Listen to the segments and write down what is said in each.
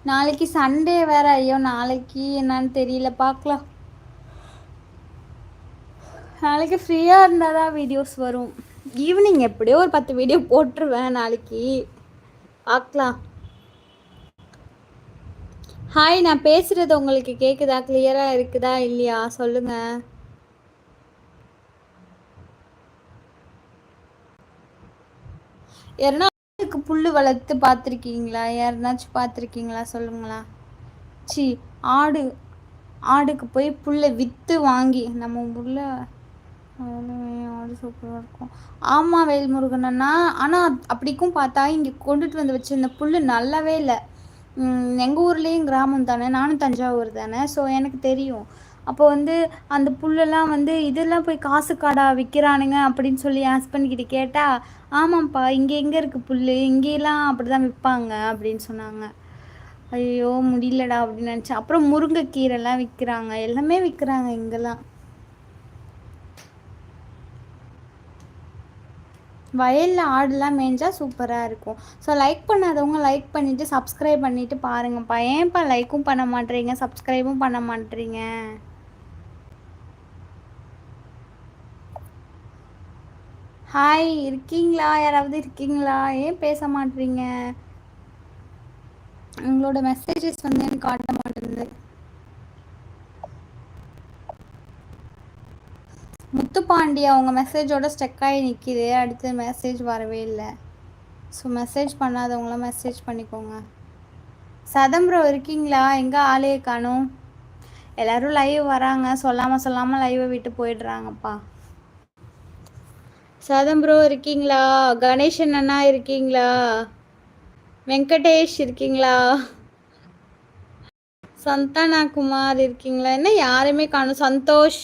நாளைக்கு சண்டே வேற. ஐயோ நாளைக்கு என்னன்னு தெரியல, பார்க்கலாம். நாளைக்கு ஃப்ரீயாக இருந்தால் தான் வீடியோஸ் வரும். ஈவினிங் எப்படியோ ஒரு 10 வீடியோ போட்டுருவேன் நாளைக்கு, பார்க்கலாம். ஹாய், நான் பேசுகிறது உங்களுக்கு கேட்குதா? கிளியராக இருக்குதா இல்லையா சொல்லுங்கள். யாருன்னா புல் வளர்த்து பார்த்துருக்கீங்களா? யாருனாச்சும் பார்த்துருக்கீங்களா சொல்லுங்களா? சி, ஆடுக்கு போய் புல்லை விற்று வாங்கி நம்ம புல்ல ஆடு சூப்பராக இருக்கும். ஆமாம் வேல்முருகன் அண்ணா. ஆனால் அப்படிக்கும் பார்த்தா இங்கே கொண்டுட்டு வந்து வச்சுருந்த புல் நல்லாவே இல்லை. எங்கள் ஊர்லேயும் கிராமம் தானே, நானும் தஞ்சாவூர் தானே, ஸோ எனக்கு தெரியும். அப்போ வந்து அந்த புல்லெல்லாம் வந்து இதெல்லாம் போய் காசு காடா விற்கிறானுங்க அப்படின்னு சொல்லி என் ஹஸ்பண்ட் கிட்ட கேட்டால், ஆமாம்ப்பா இங்கே எங்கே இருக்குது புல், இங்கேலாம் அப்படி தான் விற்பாங்க அப்படின்னு சொன்னாங்க. ஐயோ முடியலடா அப்படின்னு நினச்சேன். அப்புறம் முருங்கைக்கீரைலாம் விற்கிறாங்க, எல்லாமே விற்கிறாங்க இங்கெல்லாம். வயலில் ஆடுலாம் மேய்ஞ்சா சூப்பராக இருக்கும். ஸோ லைக் பண்ணாதவங்க லைக் பண்ணிவிட்டு சப்ஸ்கிரைப் பண்ணிவிட்டு பாருங்கப்பா. ஏன்ப்பா லைக்கும் பண்ண மாட்டேறீங்க, சப்ஸ்கிரைபும் பண்ண மாட்டேறீங்க? ஹாய், இருக்கீங்களா? யாராவது இருக்கீங்களா? ஏன் பேச மாட்டேறீங்க? உங்களோட மெசேஜஸ் வந்து எனக்கு காட்ட மாட்டேங்குது. முத்துப்பாண்டி அவங்க மெசேஜோட ஸ்டக் ஆகி நிற்கிது, அடுத்து மெசேஜ் வரவே இல்லை. ஸோ மெசேஜ் பண்ணாதவங்களாம் மெசேஜ் பண்ணிக்கோங்க. சதம்பரோ இருக்கீங்களா? எங்கே ஆளையே காணும். எல்லோரும் லைவ் வராங்க, சொல்லாமல் லைவை விட்டு போயிடுறாங்கப்பா. சதம்பரோ இருக்கீங்களா? கணேசன் அண்ணா இருக்கீங்களா? வெங்கடேஷ் இருக்கீங்களா? சந்தானா குமார் இருக்கீங்களா? என்ன யாருமே காணும். சந்தோஷ்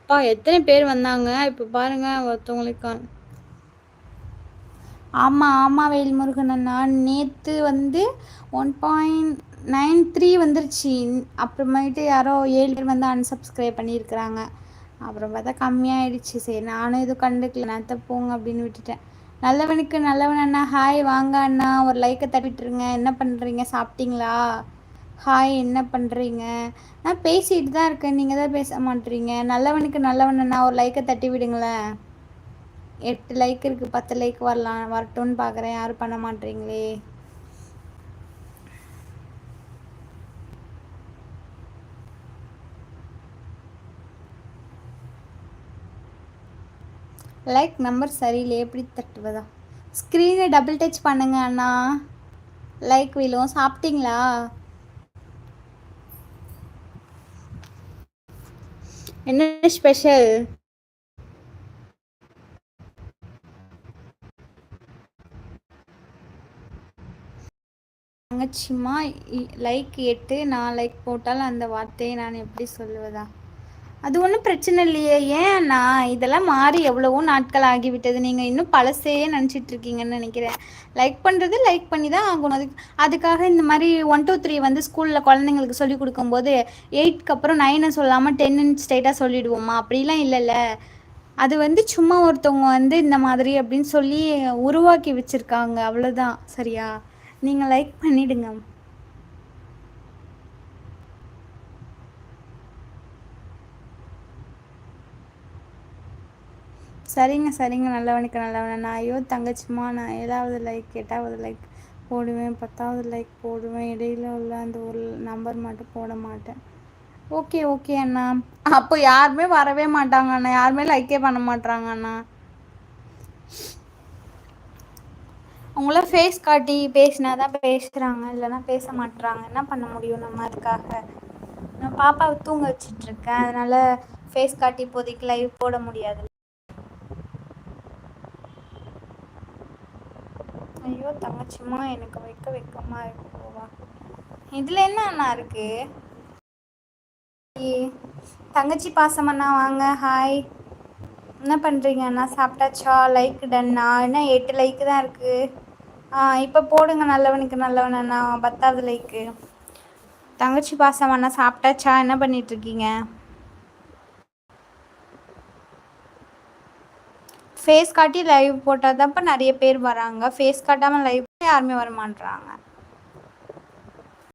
பா, எத்தனை பேர் வந்தாங்க இப்போ பாருங்க, ஒருத்தவங்களுக்கு காணும். ஆமாம் வேல்முருகன் அண்ணா, நேற்று வந்து 1.93 வந்துருச்சு. அப்புறமேட்டு யாரோ 7 பேர் வந்து அன்சப்ஸ்கிரைப் பண்ணியிருக்கிறாங்க. அப்புறம் பார்த்தா கம்மியாயிடுச்சு. சரி நானும் எதுவும் கண்டுக்கல, நேற்று போங்க அப்படின்னு விட்டுட்டேன். நல்லவனுக்கு நல்லவன் அண்ணா ஹாய், வாங்க அண்ணா, ஒரு லைக்கை தட்டிட்டுருங்க. என்ன பண்ணுறீங்க, சாப்பிட்டீங்களா? ஹாய், என்ன பண்ணுறீங்க? நான் பேசிகிட்டு தான் இருக்கேன், நீங்கள் தான் பேச மாட்டேறீங்க. நல்லவனுக்கு நல்லவன் அண்ணா ஒரு லைக்கை தட்டி விடுங்களேன். 8 லைக் இருக்குது, 10 லைக் வரட்டும்னு பார்க்குறேன், யாரும் பண்ண மாட்டேறீங்களே. லைக் நம்பர் சரியில்லை, எப்படி தட்டுவதா? ஸ்க்ரீனை டபுள் டச் பண்ணுங்க அண்ணா, லைக் விழும். சாப்பிட்டீங்களா? என்ன ஸ்பெஷல்? தங்கச்சிம்மா லைக் 8, நான் லைக் போட்டால் அந்த வார்த்தையை நான் எப்படி சொல்லுவதா? அது ஒன்றும் பிரச்சனை இல்லையே. ஏன்னா இதெல்லாம் மாறி எவ்வளவோ நாட்கள் ஆகிவிட்டது. நீங்கள் இன்னும் பழசையே நினச்சிட்ருக்கீங்கன்னு நினைக்கிறேன். லைக் பண்ணுறது லைக் பண்ணி தான் ஆகணும். அதுக்காக இந்த மாதிரி 1 2 3 வந்து ஸ்கூலில் குழந்தைங்களுக்கு சொல்லிக் கொடுக்கும்போது 8க்கு அப்புறம் 9 சொல்லாமல் 10 ஸ்ட்ரைட்டாக சொல்லிவிடுவோமா? அப்படிலாம் இல்லைல்ல. அது வந்து சும்மா ஒருத்தவங்க வந்து இந்த மாதிரி அப்படின்னு சொல்லி உருவாக்கி வச்சுருக்காங்க, அவ்வளோதான். சரியா? நீங்கள் லைக் பண்ணிவிடுங்க. சரிங்க நல்லவனுக்கு நல்லவன். நான் ஐயோ தங்கச்சிம்மா, நான் 7வது லைக் 8வது லைக் போடுவேன், 10வது லைக் போடுவேன், இடையில உள்ள அந்த ஒரு நம்பர் மட்டும் போட மாட்டேன். ஓகே அண்ணா. அப்போ யாருமே வரவே மாட்டாங்க அண்ணா, யாருமே லைக்கே பண்ண மாட்டாங்க அண்ணா. அவங்கள ஃபேஸ் காட்டி பேசினா தான் பேசுகிறாங்க, இல்லைன்னா பேச மாட்டுறாங்க. என்ன பண்ண முடியும் நம்ம அதுக்காக? நான் பாப்பாவை தூங்க வச்சிட்ருக்கேன், அதனால் ஃபேஸ் காட்டி இப்போதைக்கு லைவ் போட முடியாது. ஐயோ தங்கச்சிம்மா, எனக்கு வெக்கமாக இருக்கு போவா. இதில் என்ன அண்ணா இருக்கு? தங்கச்சி பாசம் அண்ணா வாங்க, ஹாய். என்ன பண்ணுறீங்க அண்ணா? சாப்பிட்டாச்சா? லைக் டன்னா? என்ன 8 லைக்கு தான் இருக்குது. இப்போ போடுங்க நல்லவனுக்கு நல்லவன் அண்ணா 10வது லைக்கு. தங்கச்சி பாசம் அண்ணா சாப்பிட்டாச்சா? என்ன பண்ணிகிட்ருக்கீங்க? ஃபேஸ் காட்டி லைவ் போட்டால் தான் இப்போ நிறைய பேர் வராங்க. ஃபேஸ் காட்டாமல் லைவ் யாருமே வரமாட்றாங்க.